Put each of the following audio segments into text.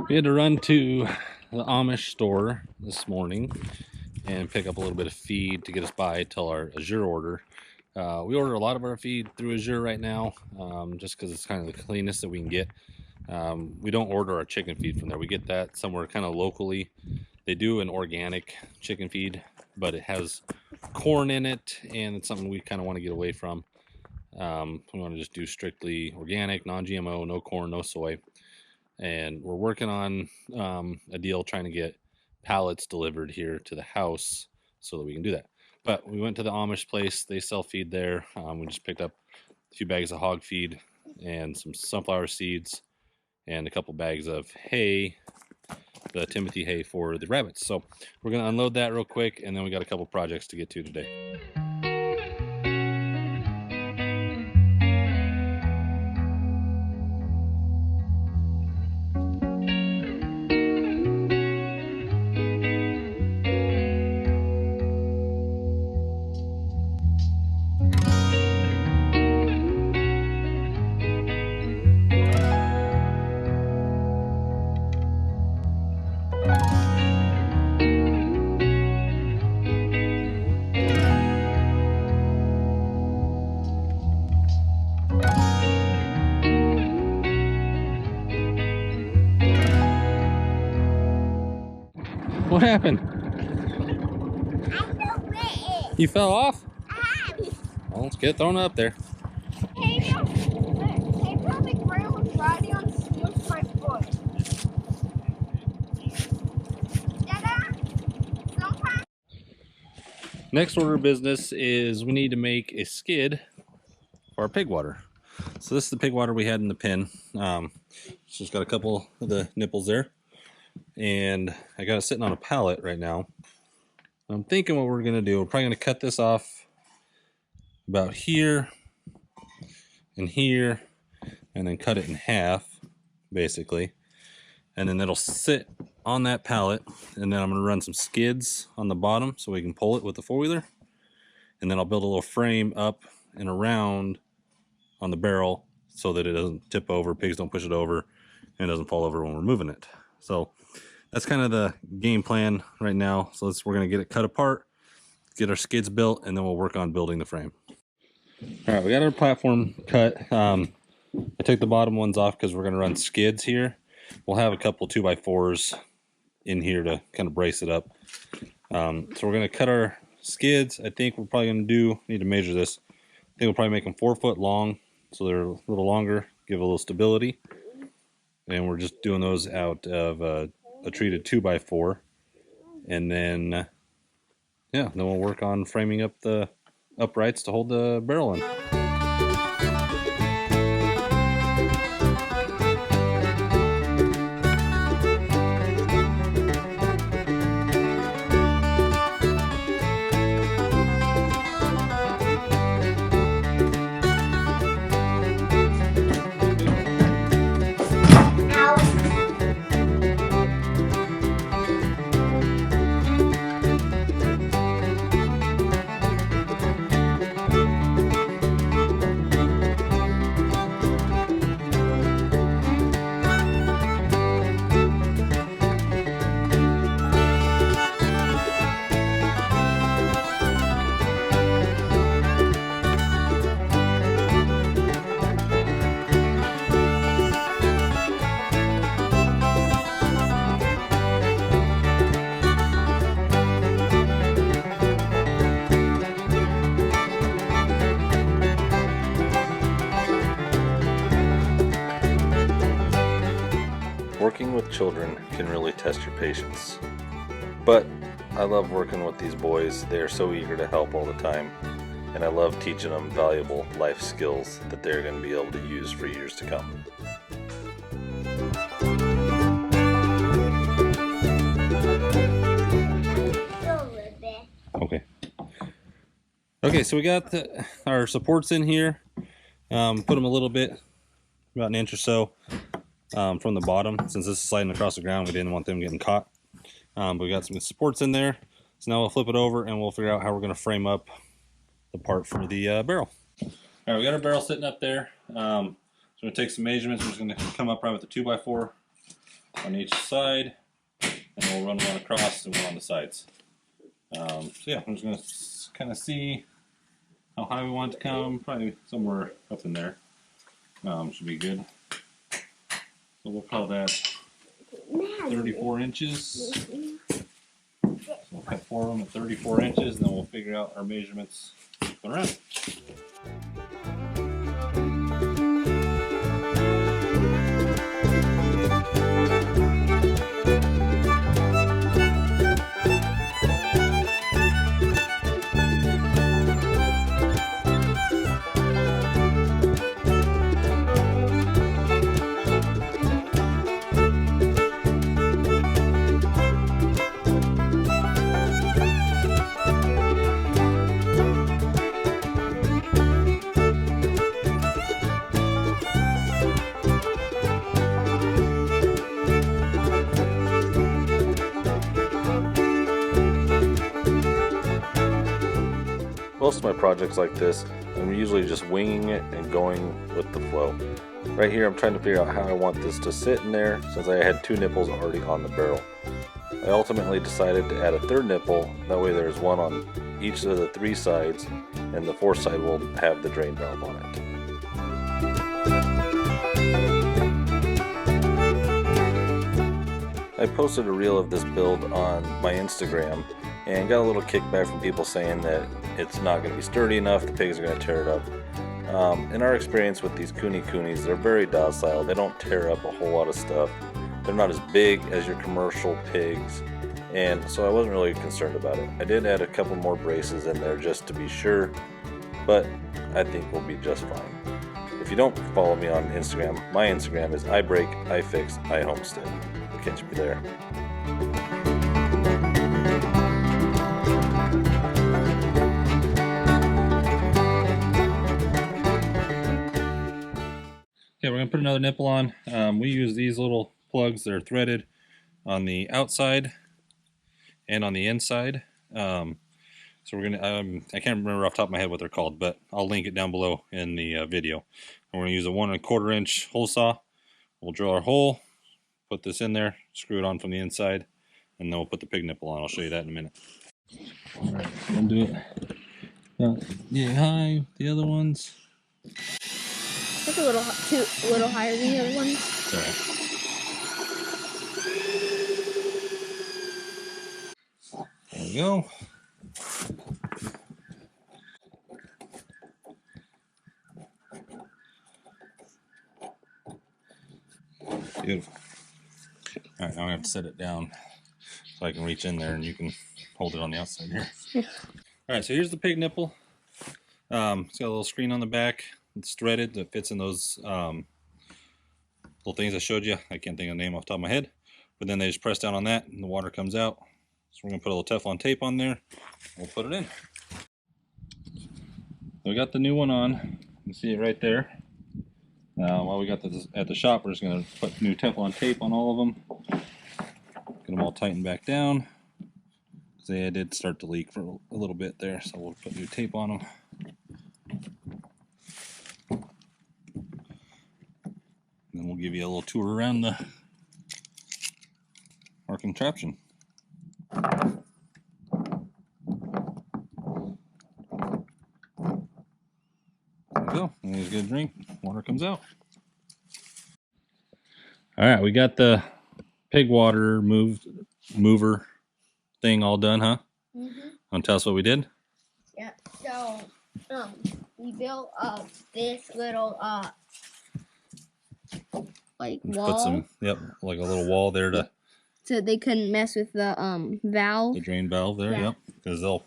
We had to run to the Amish store this morning and pick up a little bit of feed to get us by till our Azure order. We order a lot of our feed through Azure right now, just because it's kind of the cleanest that we can get. We don't order our chicken feed from there. We get that somewhere kind of locally. They do an organic chicken feed, but it has corn in it, and it's something we kind of want to get away from. We want to just do strictly organic, non-GMO, no corn, no soy. And we're working on a deal trying to get pallets delivered here to the house so that we can do that. But we went to the Amish place. They sell feed there. We just picked up a few bags of hog feed and some sunflower seeds and a couple bags of hay, the Timothy hay for the rabbits. So we're going to unload that real quick, and then we got a couple projects to get to today. What happened? I fell it. You fell off? Well, let's get thrown up there. Hey, probably ground riding on smooth my foot. Sometimes. Next order of business is we need to make a skid for our pig water. So this is the pig water we had in the pen. It's just got a couple of the nipples there. And I got it sitting on a pallet right now. I'm thinking what we're going to do, we're probably going to cut this off about here and here, and then cut it in half, basically. And then it'll sit on that pallet, and then I'm going to run some skids on the bottom so we can pull it with the four-wheeler. And then I'll build a little frame up and around on the barrel so that it doesn't tip over, pigs don't push it over, and it doesn't fall over when we're moving it. So that's kind of the game plan right now. So we're going to get it cut apart, get our skids built, and then we'll work on building the frame. All right, we got our platform cut. I took the bottom ones off because we're going to run skids here. We'll have a couple 2x4s in here to kind of brace it up. So we're going to cut our skids. I think we're probably going to need to measure this. I think we'll probably make them 4 foot long, so they're a little longer, give a little stability. And we're just doing those out of a treated 2x4. And then, yeah, then we'll work on framing up the uprights to hold the barrel in. Working with children can really test your patience, but I love working with these boys. They are so eager to help all the time, and I love teaching them valuable life skills that they're going to be able to use for years to come. Okay, so we got our supports in here. Put them a little bit, about an inch or so. From the bottom. Since this is sliding across the ground, we didn't want them getting caught. But we got some supports in there. So now we'll flip it over and we'll figure out how we're going to frame up the part for the barrel. All right, we got our barrel sitting up there. So we're going to take some measurements. We're just going to come up right with the 2x4 on each side, and we'll run one across and one on the sides. So yeah, I'm just going to kind of see how high we want it to come, probably somewhere up in there. Should be good. So we'll call that 34 inches. So we'll cut 4 of them at 34 inches, and then we'll figure out our measurements around. Most of my projects like this, I'm usually just winging it and going with the flow. Right here I'm trying to figure out how I want this to sit in there since I had 2 nipples already on the barrel. I ultimately decided to add a 3rd nipple, that way there's one on each of the 3 sides and the 4th side will have the drain valve on it. I posted a reel of this build on my Instagram and got a little kickback from people saying that it's not going to be sturdy enough, the pigs are going to tear it up. In our experience with these coonies, they're very docile, they don't tear up a whole lot of stuff. They're not as big as your commercial pigs, and so I wasn't really concerned about it. I did add a couple more braces in there just to be sure, but I think we'll be just fine. If you don't follow me on Instagram, my Instagram is ibreak.ifix.ihomestead. I'll catch you there. Okay, we're going to put another nipple on. We use these little plugs that are threaded on the outside and on the inside. So we're going to, I can't remember off the top of my head what they're called, but I'll link it down below in the video. And we're going to use a 1 1/4 inch hole saw. We'll drill our hole, put this in there, screw it on from the inside, and then we'll put the pig nipple on. I'll show you that in a minute. Alright, we'll do it. Yeah, high, the other ones. It's a little higher than the other ones. Sorry. There we go. Beautiful. Alright, now I have to set it down so I can reach in there and you can hold it on the outside here. Yeah. Alright, so here's the pig nipple. It's got a little screen on the back. It's threaded that fits in those little things I showed you. I can't think of the name off the top of my head. But then they just press down on that and the water comes out. So we're going to put a little Teflon tape on there. We'll put it in. So we got the new one on. You can see it right there. While we got this at the shop, we're just going to put new Teflon tape on all of them. Get them all tightened back down. They did start to leak for a little bit there, so we'll put new tape on them. Then we'll give you a little tour around our contraption. There we go. And here's a good drink. Water comes out. All right, we got the pig water mover thing all done, huh? Want to tell us what we did? Yeah. So, we built this little like wall. Put some, like a little wall there to. So they couldn't mess with the valve. The drain valve there, yeah. Yep. Because they'll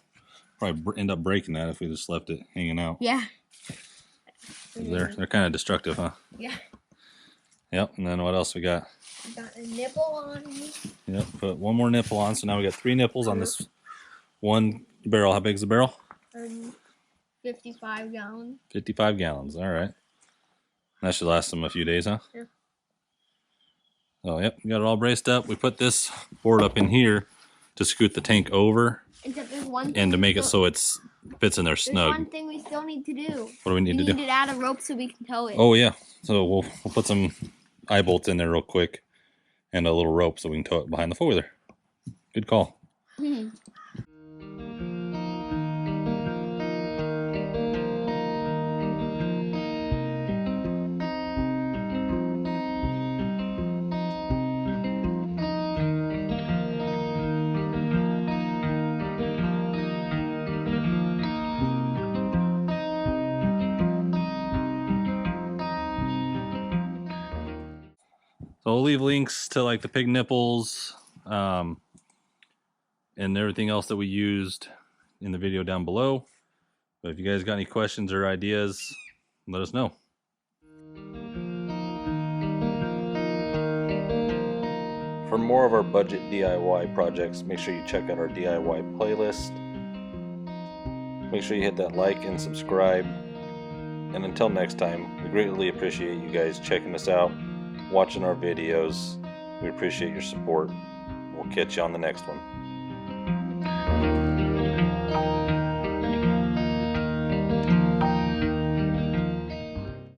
probably end up breaking that if we just left it hanging out. Yeah. They're kind of destructive, huh? Yeah. Yep. And then what else we got? We got a nipple on. Yep. Put one more nipple on. So now we got 3 nipples on this one barrel. How big is the barrel? 55 gallons. 55 gallons. All right. That should last them a few days, huh? Yeah. Oh, yep. We got it all braced up. We put this board up in here to scoot the tank over. Except there's one and to make it so it's fits in there snug. There's one thing we still need to do. What do we need to do? We need to add a rope so we can tow it. Oh yeah. So we'll put some eye bolts in there real quick, and a little rope so we can tow it behind the four-wheeler. Good call. So we'll leave links to like the pig nipples and everything else that we used in the video down below. But if you guys got any questions or ideas, let us know. For more of our budget DIY projects, make sure you check out our DIY playlist. Make sure you hit that like and subscribe. And until next time, we greatly appreciate you guys checking us out, watching our videos. We appreciate your support. We'll catch you on the next one.